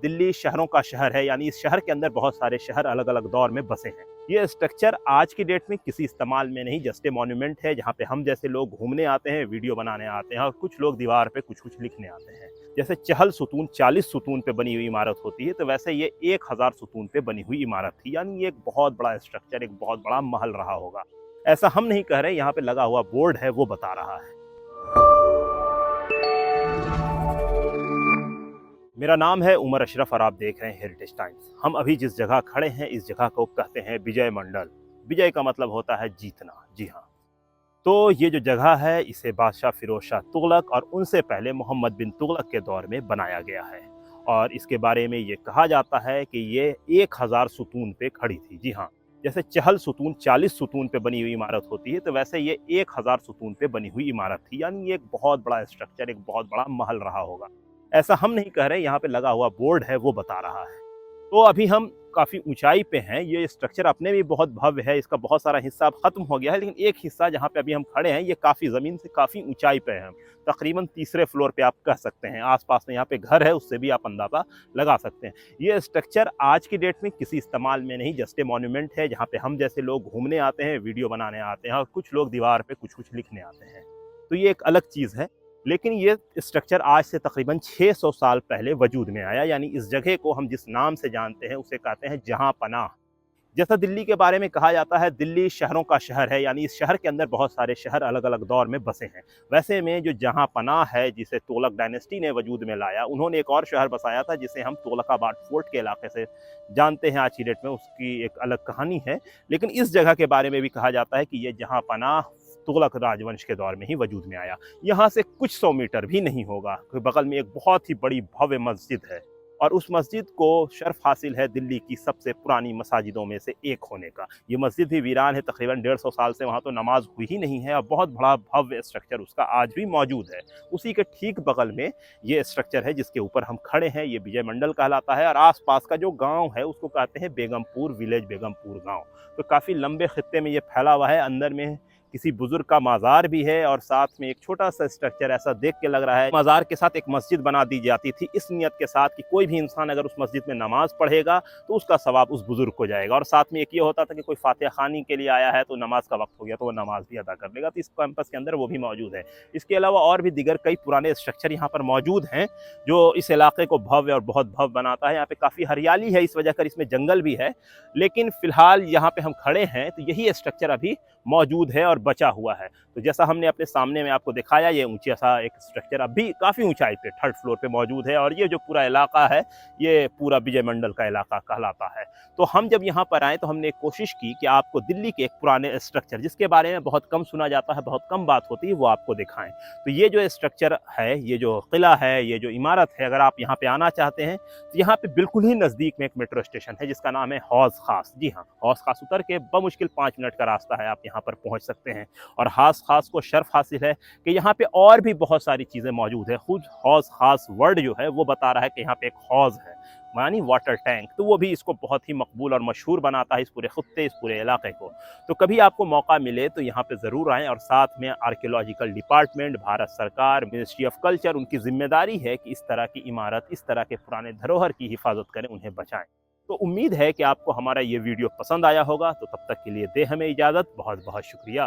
दिल्ली शहरों का शहर है, यानी इस शहर के अंदर बहुत सारे शहर अलग अलग दौर में बसे हैं। ये स्ट्रक्चर आज की डेट में किसी इस्तेमाल में नहीं, जस्ट ए मॉन्यूमेंट है जहाँ पे हम जैसे लोग घूमने आते हैं, वीडियो बनाने आते हैं और कुछ लोग दीवार पे कुछ कुछ लिखने आते हैं। जैसे चहल सुतून 40 सुतून पे बनी हुई इमारत होती है, तो वैसे ये 1000 सुतून पे बनी हुई इमारत थी, यानी ये एक बहुत बड़ा स्ट्रक्चर, एक बहुत बड़ा महल रहा होगा। ऐसा हम नहीं कह रहे, यहाँ पे लगा हुआ बोर्ड है वो बता रहा है। मेरा नाम है उमर अशरफ और आप देख रहे हैं हेरिटेज टाइम्स। हम अभी जिस जगह खड़े हैं इस जगह को कहते हैं विजय मंडल। विजय का मतलब होता है जीतना, जी हाँ। तो ये जो जगह है इसे बादशाह फिरोज शाह तुगलक और उनसे पहले मोहम्मद बिन तुगलक के दौर में बनाया गया है। और इसके बारे में ये कहा जाता है कि ये 1000 सुतून पे खड़ी थी, जी हाँ। जैसे चहल सुतून 40 सुतून पे बनी हुई इमारत होती है, तो वैसे ये 1000 सुतून पे बनी हुई इमारत थी, यानी ये एक बहुत बड़ा स्ट्रक्चर, एक बहुत बड़ा महल रहा होगा। ऐसा हम नहीं कह रहे, यहाँ पे लगा हुआ बोर्ड है वो बता रहा है। तो अभी हम काफ़ी ऊंचाई पे हैं। ये स्ट्रक्चर अपने भी बहुत भव्य है, इसका बहुत सारा हिस्सा अब खत्म हो गया है, लेकिन एक हिस्सा जहाँ पे अभी हम खड़े हैं ये काफ़ी ज़मीन से काफ़ी ऊंचाई पे है। तकरीबन तीसरे फ्लोर पे आप कह सकते हैं। आसपास में यहाँ पे घर है, उससे भी आप अंदाज़ा लगा सकते हैं। ये स्ट्रक्चर आज की डेट में किसी इस्तेमाल में नहीं, जस्ट ए मॉन्यूमेंट है जहाँ पे हम जैसे लोग घूमने आते हैं, वीडियो बनाने आते हैं और कुछ लोग दीवार पे कुछ कुछ लिखने आते हैं। तो ये एक अलग चीज़ है। लेकिन ये स्ट्रक्चर आज से तकरीबन 600 साल पहले वजूद में आया, यानी इस जगह को हम जिस नाम से जानते हैं उसे कहते हैं जहां पनाह। जैसा दिल्ली के बारे में कहा जाता है दिल्ली शहरों का शहर है, यानी इस शहर के अंदर बहुत सारे शहर अलग अलग दौर में बसे हैं। वैसे में जो जहां पनाह है जिसे तुगलक डायनेस्टी ने वजूद में लाया, उन्होंने एक और शहर बसाया था जिसे हम तुगलकाबाद फोर्ट के इलाके से जानते हैं आज की डेट में, उसकी एक अलग कहानी है। लेकिन इस जगह के बारे में भी कहा जाता है कि ये जहां पनाह तुगलक राजवंश के दौर में ही वजूद में आया। यहाँ से कुछ 100 मीटर भी नहीं होगा, बगल में एक बहुत ही बड़ी भव्य मस्जिद है और उस मस्जिद को शर्फ हासिल है दिल्ली की सबसे पुरानी मसाजिदों में से एक होने का। ये मस्जिद भी वीरान है, तकरीबन 150 साल से वहाँ तो नमाज हुई ही नहीं है और बहुत बड़ा भव्य स्ट्रक्चर उसका आज भी मौजूद है। उसी के ठीक बगल में ये स्ट्रक्चर है जिसके ऊपर हम खड़े हैं, ये विजय मंडल कहलाता है और आसपास का जो गाँव है उसको कहते हैं बेगमपुर विलेज, बेगमपुर गाँव। तो काफ़ी लंबे खित्ते में ये फैला हुआ है। अंदर में किसी बुजुर्ग का माजार भी है और साथ में एक छोटा सा स्ट्रक्चर, ऐसा देख के लग रहा है माजार के साथ एक मस्जिद बना दी जाती थी, इस नियत के साथ कि कोई भी इंसान अगर उस मस्जिद में नमाज पढ़ेगा तो उसका सवाब उस बुजुर्ग को जाएगा। और साथ में एक ये होता था कि कोई फातिहा खानी के लिए आया है तो नमाज का वक्त हो गया तो वो नमाज भी अदा कर लेगा। तो इस कैंपस के अंदर वो भी मौजूद है। इसके अलावा और भी दीगर कई पुराने स्ट्रक्चर यहाँ पर मौजूद हैं जो इस इलाके को भव्य और बहुत भव्य बनाता है। यहाँ पे काफ़ी हरियाली है, इस वजह कर इसमें जंगल भी है। लेकिन फिलहाल यहाँ पे हम खड़े हैं तो यही स्ट्रक्चर अभी मौजूद है और बचा हुआ है। तो जैसा हमने अपने सामने में आपको दिखाया, ये ऊंचा सा एक स्ट्रक्चर अभी काफ़ी ऊंचाई पे 3rd फ्लोर पे मौजूद है और ये जो पूरा इलाका है ये पूरा विजय मंडल का इलाका कहलाता है। तो हम जब यहाँ पर आए तो हमने एक कोशिश की कि आपको दिल्ली के एक पुराने स्ट्रक्चर जिसके बारे में बहुत कम सुना जाता है, बहुत कम बात होती है, वो आपको दिखाएं। तो ये जो स्ट्रक्चर है, ये जो किला है, ये जो इमारत है, अगर आप यहाँ पे आना चाहते हैं तो यहाँ पे बिल्कुल ही नज़दीक में एक मेट्रो स्टेशन है जिसका नाम है हौज खास। जी हाँ, हौज खास उतर के बमुश्किल 5 मिनट का रास्ता है, आप यहाँ पर पहुँच सकते हैं। और हौज खास को शर्फ हासिल है कि यहाँ पे और भी बहुत सारी चीज़ें मौजूद है। खुद हौज खास वर्ड जो है वो बता रहा है कि यहाँ पे एक हौज है, मानी वाटर टैंक, तो वो भी इसको बहुत ही मकबूल और मशहूर बनाता है, इस पूरे खत्ते, इस पूरे इलाके को। तो कभी आपको मौका मिले तो यहाँ पे ज़रूर आएँ। और साथ में आर्कियोलॉजिकल डिपार्टमेंट, भारत सरकार, मिनिस्ट्री ऑफ कल्चर, उनकी जिम्मेदारी है कि इस तरह की इमारत, इस तरह के पुराने धरोहर की हिफाजत करें, उन्हें बचाएं। तो उम्मीद है कि आपको हमारा ये वीडियो पसंद आया होगा। तो तब तक के लिए दे हमें इजाज़त। बहुत बहुत शुक्रिया।